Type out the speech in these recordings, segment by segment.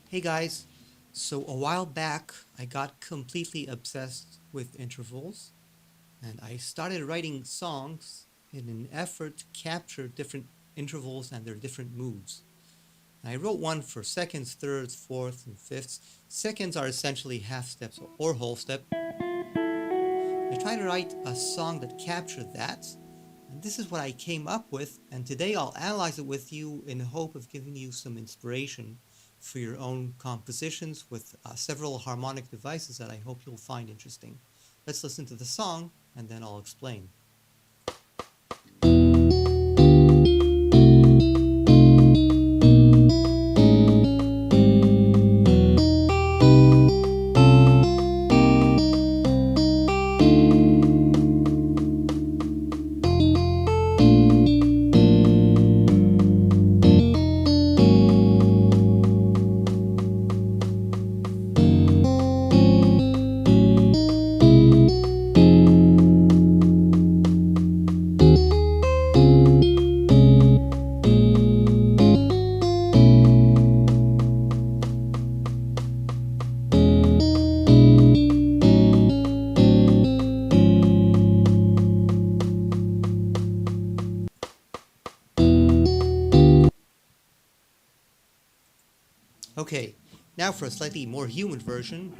Hey guys, so a while back I got completely obsessed with intervals and I started writing songs in an effort to capture different intervals and their different moods. And I wrote one for seconds, thirds, fourths, and fifths. Seconds are essentially half steps or whole step. I tried to write a song that captured that, and this is what I came up with, and today I'll analyze it with you in the hope of giving you some inspiration for your own compositions with several harmonic devices that I hope you'll find interesting. Let's listen to the song, and then I'll explain. Okay, now for a slightly more human version.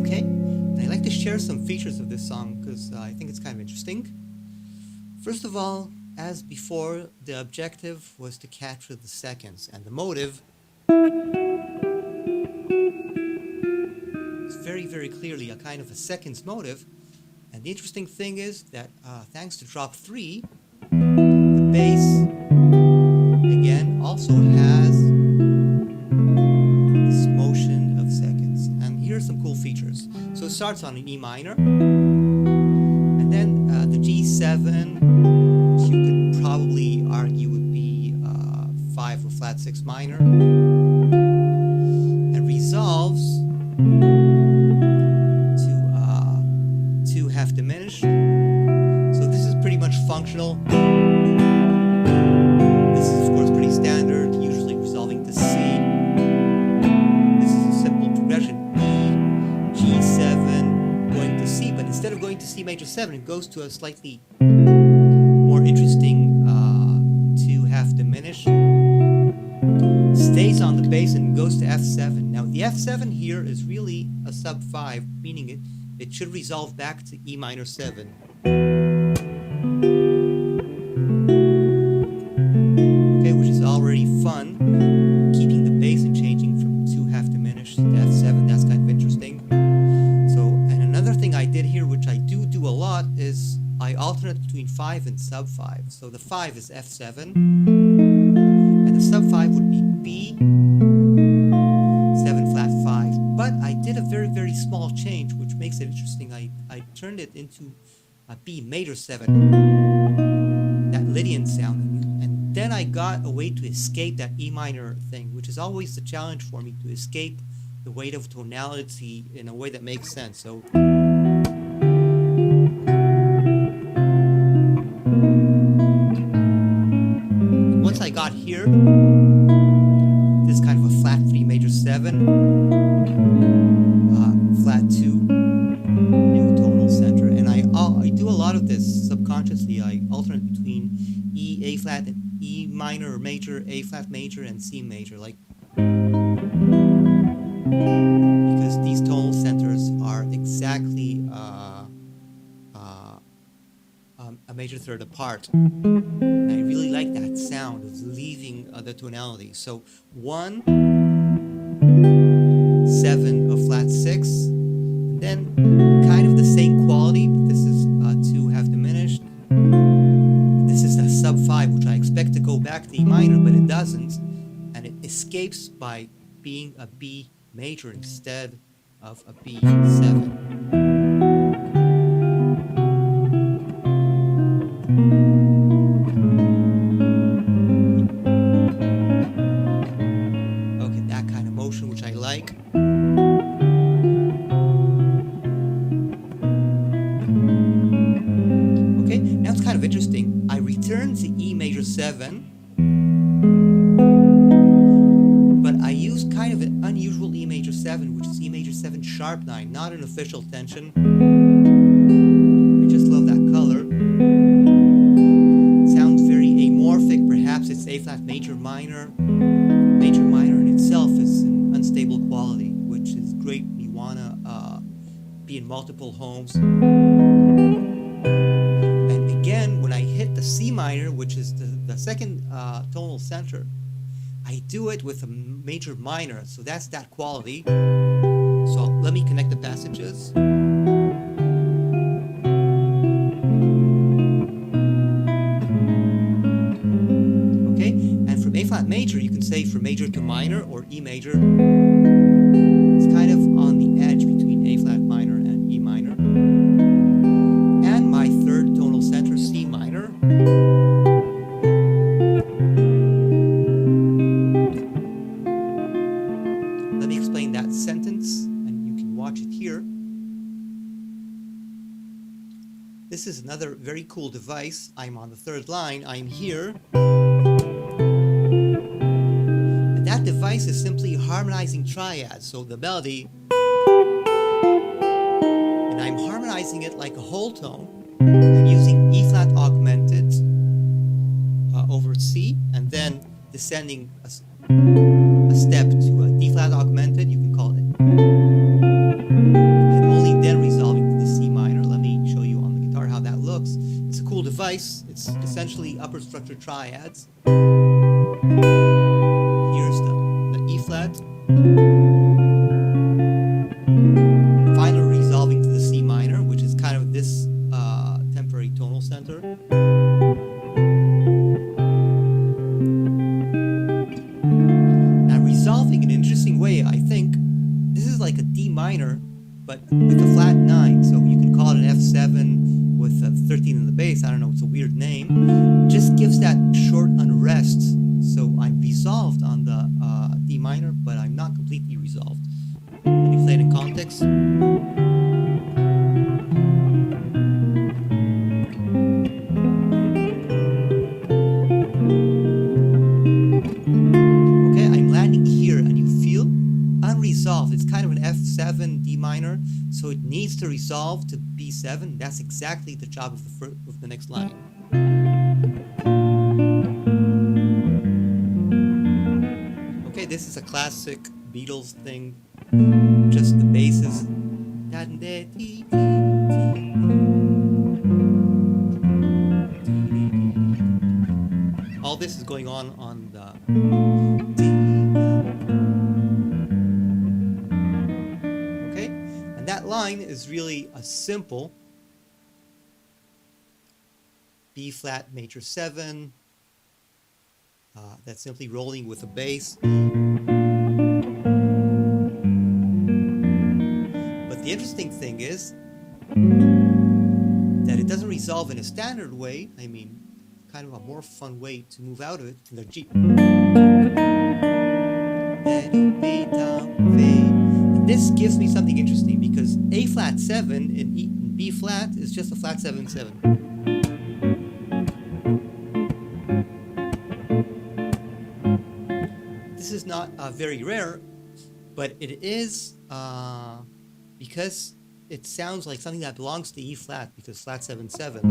Okay, and I'd like to share some features of this song because I think it's kind of interesting. First of all, as before, the objective was to capture the seconds, and the motive is very, very clearly a kind of a seconds motive. And the interesting thing is that thanks to drop 3, the bass, again, also has this motion of seconds. And here are some cool features. So it starts on an E minor, and then the G7, which you could probably argue would be 5 or flat 6 minor, and resolves to 2 half diminished. So this is pretty much functional. This is of course pretty standard, usually resolving to C. This is a simple progression: E, G7, going to C, but instead of going to C major 7, it goes to a slightly more interesting 2 half diminished, stays on the bass and goes to F7. Now the F7 here is really a sub 5, meaning it should resolve back to E minor 7. Okay, which is already fun, keeping the bass and changing from 2 half diminished to F7. That's kind of interesting. So, and another thing I did here, which I do a lot, is I alternate between 5 and sub 5. So the 5 is F7, and the sub 5 would be B, 7 flat 5. But I did a very, very small change, which makes it interesting. I turned it into a B major 7, that Lydian sound. And then I got a way to escape that E minor thing, which is always the challenge for me, to escape the weight of tonality in a way that makes sense. So once I got here, this kind of a flat 3 major 7, flat 2, new tonal center. And I do a lot of this subconsciously. I alternate between E, A flat, and E minor or major, A flat major, and C major, like, because these tonal centers are exactly a major third apart. And I really like that sound of leaving the tonality. So 1, 7 of flat 6, and then kind of the same quality, but this is 2 half diminished. This is a sub 5, which I expect to go back to E minor, but it doesn't, and it escapes by being a B major instead of a B7. Okay, that kind of motion, which I like. Okay, now it's kind of interesting. I return to E major 7, but I use kind of an unusual E major 7, which is E major 7 sharp 9, not an official tension. I just love that color. It sounds very amorphic. Perhaps it's A flat major minor. Major minor in itself is an unstable quality, which is great when you want to be in multiple homes. And again, when I hit the C minor, which is the second tonal center, I do it with a major minor, so that's that quality. So let me connect the passages. Okay, and from A flat major, you can say from major to minor or E major. It's kind of on the edge between A flat minor and E minor. And my third tonal center, C minor. Let me explain that sentence, and you can watch it here. This is another very cool device. I'm on the third line. I'm here. And that device is simply harmonizing triads. So the melody, and I'm harmonizing it like a whole tone. I'm using E flat augmented over C, and then descending a step to a D flat augmented, you can call it, and only then resolving to the C minor. Let me show you on the guitar how that looks. It's a cool device. It's essentially upper structure triads. Here's the E flat, finally resolving to the C minor, which is kind of this temporary tonal center. Resolving in an interesting way. I think this is like a D minor, but with a flat 9. So you can call it an F7 with a 13 in the bass. I don't know, it's a weird name. It just gives that short unrest. So I'm resolved on the D minor, but I'm not completely resolved. Let me play it in context. Unresolved. It's kind of an F7 D minor, so it needs to resolve to B7. That's exactly the job of the next line. Okay, this is a classic Beatles thing. Just the basses. All this is going on the that line is really a simple B flat major 7 that's simply rolling with a bass. But the interesting thing is that it doesn't resolve in a standard way. I mean, kind of a more fun way to move out of it in the G. This gives me something interesting because A flat 7 in B flat is just a flat 7/7. This is not very rare, but it is because it sounds like something that belongs to E flat, because flat 7/7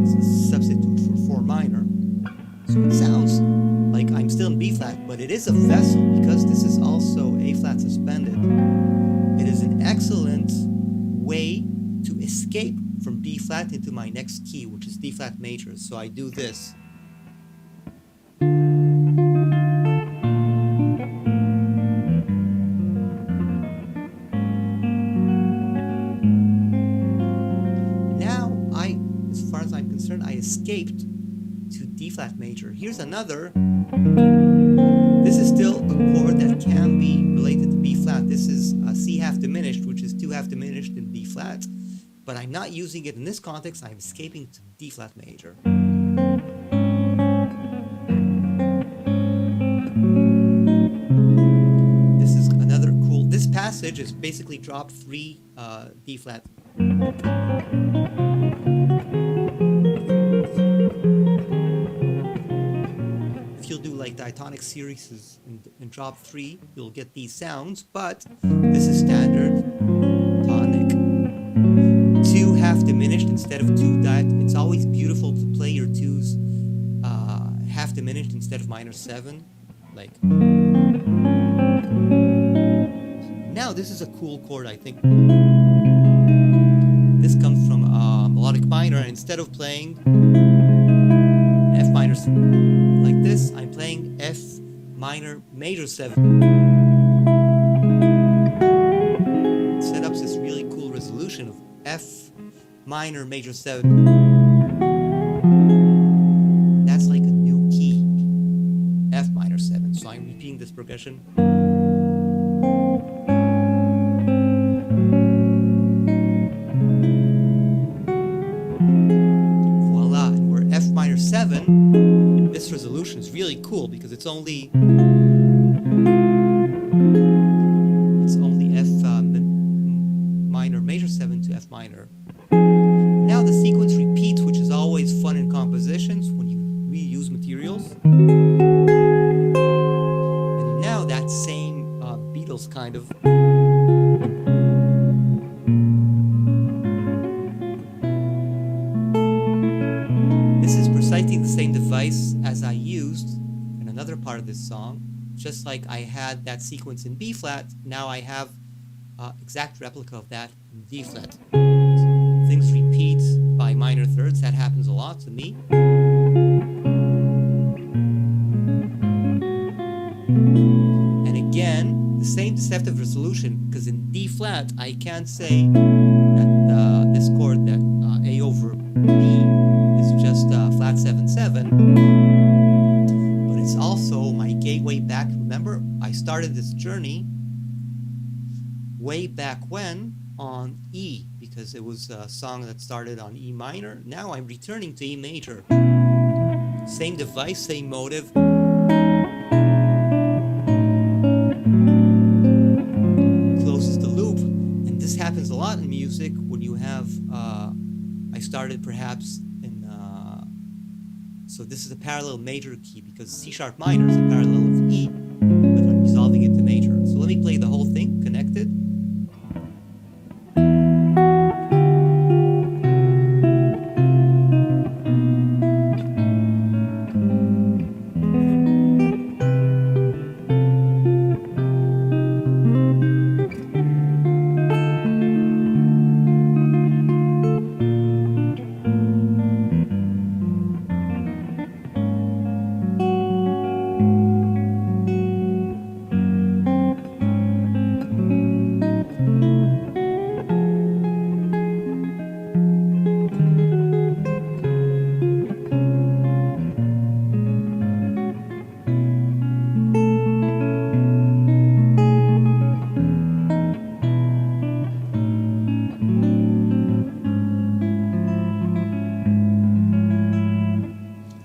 is a substitute for 4 minor. So it sounds like I'm still in B flat, but it is a vessel because this is also A flat suspended. It is an excellent way to escape from B flat into my next key, which is D flat major. So I do this. escaped to D flat major. Here's another. This is still a chord that can be related to B flat. This is a C half diminished, which is 2 half diminished in B flat, but I'm not using it in this context. I'm escaping to D flat major. This is another cool. This passage is basically drop 3 D flat. If you'll do like diatonic series in drop 3, you'll get these sounds, but this is standard tonic. 2 half diminished instead of 2 diat. It's always beautiful to play your 2s half diminished instead of minor 7. Like, now this is a cool chord, I think. This comes from melodic minor, and instead of playing F minor like this, I'm playing F minor major 7. It set up this really cool resolution of F minor major 7. That's like a new key, F minor 7. So I'm repeating this progression. Voila, and we're F minor 7. This resolution is really cool because it's only F minor major 7 to F minor. Now the sequence repeats, which is always fun in compositions when you reuse materials. And now that same Beatles kind of. This is precisely the same device as I used in another part of this song. Just like I had that sequence in B flat, now I have exact replica of that in D flat. Things repeat by minor thirds. That happens a lot to me. And again, the same deceptive resolution, because in D flat, I can't say that this chord, that A over B, is just flat 7/7. But it's also my gateway back. Remember, I started this journey way back when on E, because it was a song that started on E minor. Now I'm returning to E major. Same device, same motive. Closes the loop. And this happens a lot in music when you have, I started perhaps in, so this is a parallel major key because C sharp minor is a parallel of E, but I'm resolving it to major. So let me play the whole thing connected.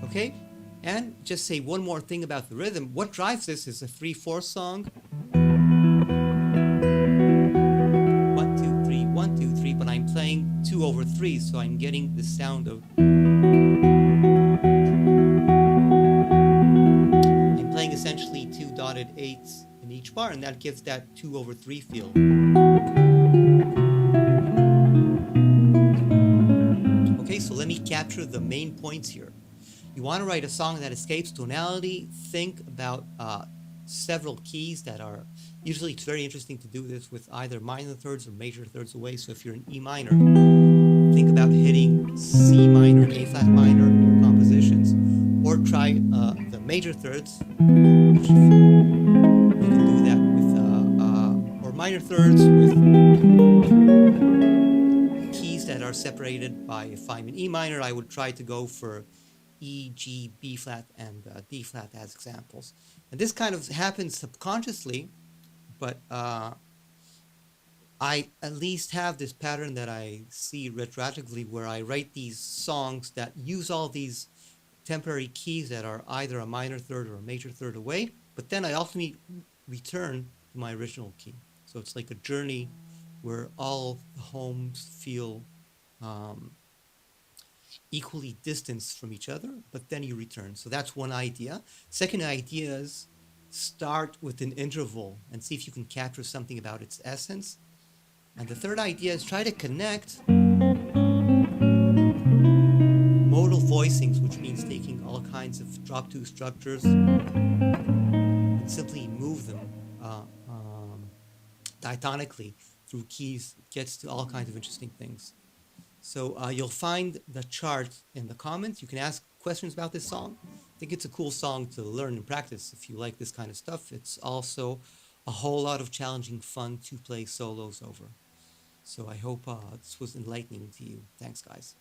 Okay, and just say one more thing about the rhythm. What drives this is a 3/4 song. 1, 2, 3, 1, 2, 3, but I'm playing 2 over 3, so I'm getting the sound of. I'm playing essentially 2 dotted 8s in each bar, and that gives that 2 over 3 feel. Okay, so let me capture the main points here. You want to write a song that escapes tonality, think about several keys that are, usually it's very interesting to do this with either minor thirds or major thirds away. So if you're in E minor, think about hitting C minor, A flat minor in your compositions, or try the major thirds. You can do that with, or minor thirds with keys that are are separated by, if I'm in E minor, I would try to go for E, G, B flat, and D flat as examples. And this kind of happens subconsciously, but I at least have this pattern that I see retroactively where I write these songs that use all these temporary keys that are either a minor third or a major third away, but then I ultimately return to my original key. So it's like a journey where all the homes feel um, equally distanced from each other, but then you return. So that's one idea. Second idea is start with an interval and see if you can capture something about its essence. And the third idea is try to connect modal voicings, which means taking all kinds of drop two structures and simply move them diatonically through keys. It gets to all kinds of interesting things. So you'll find the chart in the comments. You can ask questions about this song. I think it's a cool song to learn and practice if you like this kind of stuff. It's also a whole lot of challenging fun to play solos over. So I hope this was enlightening to you. Thanks, guys.